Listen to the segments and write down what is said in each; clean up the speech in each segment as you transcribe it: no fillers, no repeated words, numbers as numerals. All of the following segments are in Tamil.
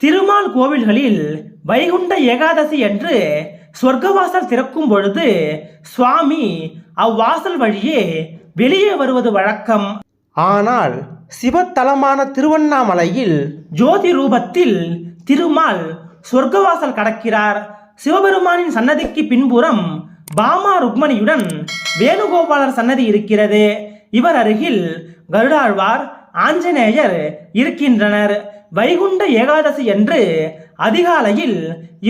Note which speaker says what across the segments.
Speaker 1: திருமால் கோவில்களில் வைகுண்ட ஏகாதசி என்று சொர்க்கவாசல் திறக்கும் பொழுது சுவாமி அவ்வாசல் வழியே வெளியே வருவது வழக்கம். ஆனால் சிவத்தலமான திருவண்ணாமலையில் ஜோதி ரூபத்தில் திருமால் சொர்க்கவாசல் கடக்கிறார். சிவபெருமானின் சன்னதிக்கு பின்புறம் பாமா ருக்மணியுடன் வேணுகோபாலர் சன்னதி இருக்கிறது. இவர் அருகில் கருடாழ்வார், ஆஞ்சநேயர் இருக்கின்றனர். வைகுண்ட ஏகாதசி என்று அதிகாலையில்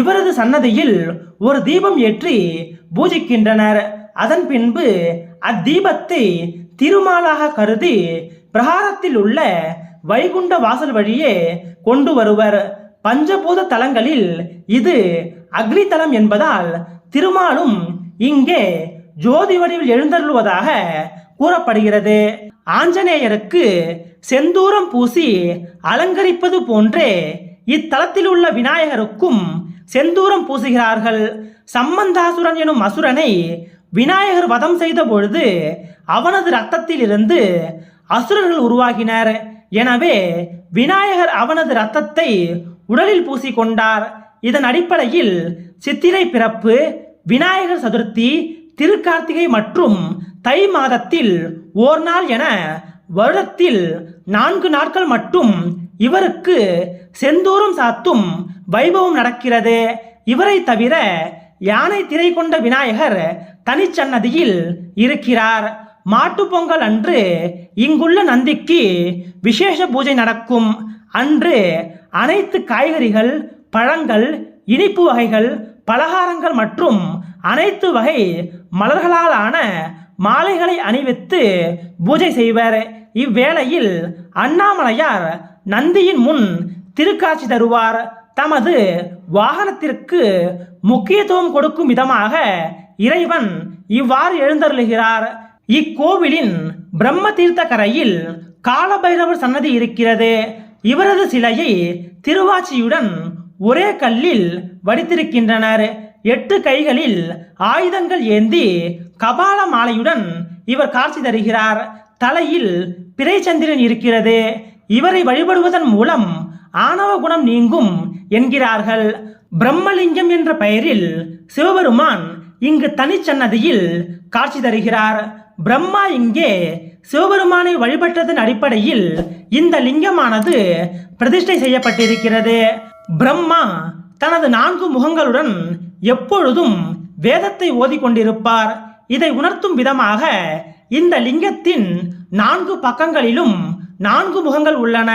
Speaker 1: இவரது சன்னதியில் ஒரு தீபம் ஏற்றி பூஜிக்கின்றனர். அதன் பின்பு அத்தீபத்தை திருமாலாக கருதி பிரகாரத்தில் உள்ள வைகுண்ட வாசல் வழியே கொண்டு வருவர். பஞ்சபூத தலங்களில் இது அக்னி தலம் என்பதால் திருமாலும் இங்கே ஜோதி வடிவில் எழுந்தருள்வதாக கூறப்படுகிறது. ஆஞ்சநேயருக்கு செந்தூரம் பூசி அலங்கரிப்பது போன்றே இத்தலத்தில் உள்ள விநாயகருக்கும் செந்தூரம் பூசுகிறார்கள். சம்மந்தாசுரன் எனும் அசுரனை விநாயகர் வதம் செய்த பொழுது அவனது இரத்தத்தில் இருந்து அசுரர்கள் உருவாகினர். எனவே விநாயகர் அவனது இரத்தத்தை உடலில் பூசிக்கொண்டார். இதன் அடிப்படையில் சித்திரை பிறப்பு, விநாயகர் சதுர்த்தி, திருக்கார்த்திகை மற்றும் தை மாதத்தில் ஓர் நாள் என வருடத்தில் 4 நாட்கள் மட்டும் இவருக்கு செந்தூரம் சாத்தும் வைபவம் நடக்கிறது. இவரை தவிர யானை திரை கொண்ட விநாயகர் தனிச்சன்னதியில் இருக்கிறார். மாட்டு பொங்கல் அன்று இங்குள்ள நந்திக்கு விசேஷ பூஜை நடக்கும். அன்று அனைத்து காய்கறிகள், பழங்கள், இனிப்பு வகைகள், பலகாரங்கள் மற்றும் அனைத்து வகை மலர்களால் ஆன மாலைகளை அணிவித்து பூஜை செய்வர். இவ்வேளையில் அண்ணாமலையார் நந்தியின் முன் திருக்காட்சி தருவார். தமது வாகனத்திற்கு முக்கியத்துவம் கொடுக்கும் விதமாக இறைவன் இவ்வாறு எழுந்தருளுகிறார். இக்கோவிலின் பிரம்ம தீர்த்த கரையில் காலபைரவர் சன்னதி இருக்கிறது. இவரது சிலையை திருவாச்சியுடன் ஒரே கல்லில் வடித்திருக்கின்றனர். 8 கைகளில் ஆயுதங்கள் ஏந்தி கபால மாலையுடன் இவர் காட்சி தருகிறார். தலையில் பிறைச்சந்திரன் இருக்கிறது. இவரை வழிபடுவதன் மூலம் ஆணவ குணம் நீங்கும் என்கிறார்கள். பிரம்மலிங்கம் என்ற பெயரில் சிவபெருமான் இங்கு தனிச்சன்னதியில் காட்சி தருகிறார். பிரம்மா இங்கே சிவபெருமானை வழிபட்டதன் அடிப்படையில் இந்த லிங்கமானது பிரதிஷ்டை செய்யப்பட்டிருக்கிறது. பிரம்மா தனது 4 முகங்களுடன் எப்பொழுதும் வேதத்தை ஓதிக்கொண்டிருப்பார். இதை உணர்த்தும் விதமாக இந்த லிங்கத்தின் 4 பக்கங்களிலும் 4 முகங்கள் உள்ளன.